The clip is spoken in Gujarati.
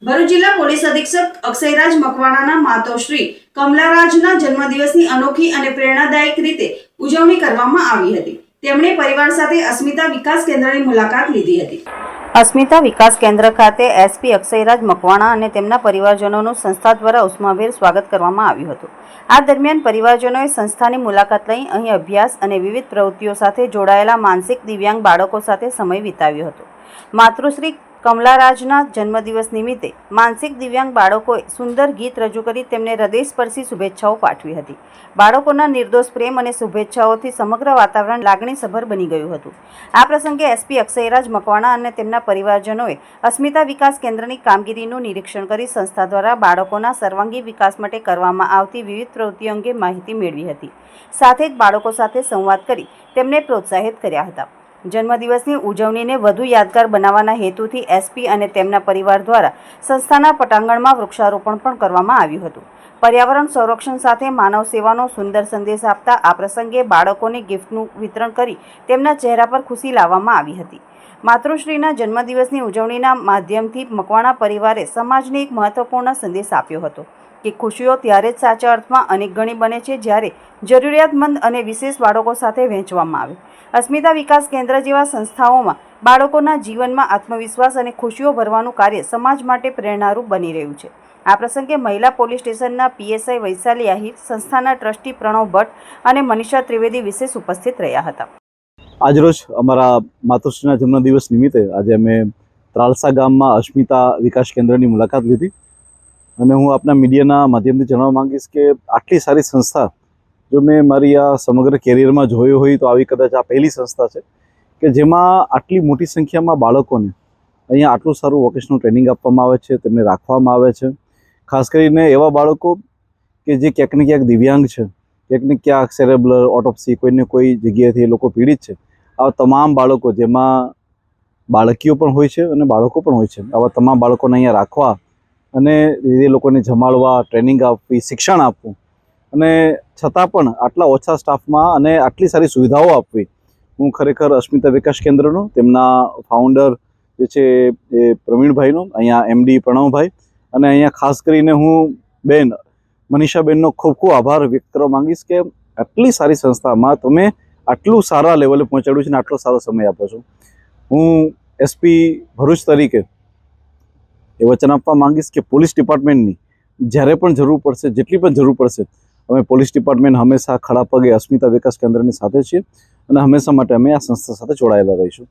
ભરૂચ જિલ્લા પોલીસ અધિક્ષક અક્ષયરાજ મકવાણાના માતોશ્રી કમલારાજના જન્મદિવસની અનોખી અને પ્રેરણાદાયક રીતે ઉજવણી કરવામાં આવી હતી। તેમણે પરિવાર સાથે અસ્મિતા વિકાસ કેન્દ્રની મુલાકાત લીધી હતી। અસ્મિતા વિકાસ કેન્દ્ર ખાતે એસપી અક્ષયરાજ મકવાણા અને તેમના પરિવારજનોનું સંસ્થા દ્વારા ઉષ્માભેર સ્વાગત કરવામાં આવ્યું હતું। આ દરમિયાન પરિવારજનોએ સંસ્થાની મુલાકાત લઈ અહીં અભ્યાસ અને વિવિધ પ્રવૃત્તિઓ સાથે જોડાયેલા માનસિક દિવ્યાંગ બાળકો સાથે સમય વિતાવ્યો હતો। માતૃશ્રી કમલારાજના જન્મદિવસ નિમિત્તે માનસિક દિવ્યાંગ બાળકોએ સુંદર ગીત રજૂ કરી તેમને હૃદયસ્પર્શી શુભેચ્છાઓ પાઠવી હતી। બાળકોના નિર્દોષ પ્રેમ અને શુભેચ્છાઓથી સમગ્ર વાતાવરણ લાગણીસભર બની ગયું હતું। આ પ્રસંગે એસપી અક્ષયરાજ મકવાણા અને તેમના પરિવારજનોએ અસ્મિતા વિકાસ કેન્દ્રની કામગીરીનું નિરીક્ષણ કરી સંસ્થા દ્વારા બાળકોના સર્વાંગી વિકાસ માટે કરવામાં આવતી વિવિધ પ્રવૃત્તિઓ અંગે માહિતી મેળવી હતી। સાથે જ બાળકો સાથે સંવાદ કરી તેમને પ્રોત્સાહિત કર્યા હતા। જન્મદિવસની ઉજવણીને વધુ યાદગાર બનાવવાના હેતુથી એસપી અને તેમના પરિવાર દ્વારા સંસ્થાના પટાંગણમાં વૃક્ષારોપણ પણ કરવામાં આવ્યું હતું। પર્યાવરણ સંરક્ષણ સાથે માનવ સેવાનો સુંદર સંદેશ આપતા આ પ્રસંગે બાળકોને ગિફ્ટનું વિતરણ કરી તેમના ચહેરા પર ખુશી લાવવામાં આવી હતી। માતૃશ્રીના જન્મદિવસની ઉજવણીના માધ્યમથી મકવાણા પરિવારે સમાજને એક મહત્વપૂર્ણ સંદેશ આપ્યો હતો કે ખુશીઓ ત્યારે જ સાચા અર્થમાં અનેક ગણી બને છે જ્યારે જરૂરિયાતમંદ અને વિશેષ બાળકો સાથે વહેંચવામાં આવે। અસ્મિતા વિકાસ કેન્દ્ર જેવા સંસ્થાઓમાં બાળકોના જીવનમાં આત્મવિશ્વાસ અને ખુશીઓ ભરવાનું કાર્ય સમાજ માટે પ્રેરણારૂપ બની રહ્યું છે। આ પ્રસંગે મહિલા પોલીસ સ્ટેશનના પીએસઆઈ વૈશાલી આહિર, સંસ્થાના ટ્રસ્ટી પ્રણવ ભટ્ટ અને મનીષા ત્રિવેદી વિશેષ ઉપસ્થિત રહ્યા હતા। આજરોજ અમારા માતૃશ્રીના જન્મદિવસ નિમિત્તે આજે અમે ત્રાલસા ગામમાં અસ્મિતા વિકાસ કેન્દ્રની મુલાકાત લીધી અને હું આપના મીડિયાના માધ્યમથી જણાવવા માંગીશ કે આટલી સારી સંસ્થા જો મેં મારી આ સમગ્ર કેરિયરમાં જોયો હોય તો આવી કદાચ આ પહેલી સંસ્થા છે કે જેમાં આટલી મોટી સંખ્યામાં બાળકોને અહીંયા આટલું સારું વોકેશનલ ટ્રેનિંગ આપવામાં આવે છે, તેમને રાખવામાં આવે છે। ખાસ કરીને એવા બાળકો કે જે ક્યાંક ને ક્યાંક દિવ્યાંગ છે, ક્યાંક ને ક્યાંક સેરેબ્રલ ઓટોપ્સી કોઈને કોઈ જગ્યાએથી એ લોકો પીડિત છે। આવા તમામ બાળકો જેમાં બાળકીઓ પણ હોય છે અને બાળકો પણ હોય છે, આવા તમામ બાળકોને અહીંયા રાખવા અને એ લોકોને જમાડવા, ટ્રેનિંગ આપવી, શિક્ષણ આપવું અને છતાં પણ આટલા ઓછા સ્ટાફમાં અને આટલી સારી સુવિધાઓ આપવી, હું ખરેખર અસ્મિતા વિકાસ કેન્દ્રનો, તેમના ફાઉન્ડર જે છે એ પ્રવીણભાઈનો, અહીંયા એમડી પ્રણવભાઈ અને અહીંયા ખાસ કરીને હું બેન મનીષાબેનનો ખૂબ ખૂબ આભાર વ્યક્ત કરવા માંગીશ કે આટલી સારી સંસ્થામાં તમે આટલું સારા લેવલે પહોંચાડ્યું છે અને આટલો સારો સમય આપો છો। હું એસપી ભરૂચ તરીકે એ વચન આપવા માંગીશ કે પોલીસ ડિપાર્ટમેન્ટની જ્યારે પણ જરૂર પડશે, જેટલી પણ જરૂર પડશે, અમે પોલીસ ડિપાર્ટમેન્ટ હંમેશા ખડા પગે અસ્મિતા વિકાસ કેન્દ્રની સાથે છીએ અને હંમેશા માટે અમે આ સંસ્થા સાથે જોડાયેલા રહીશું।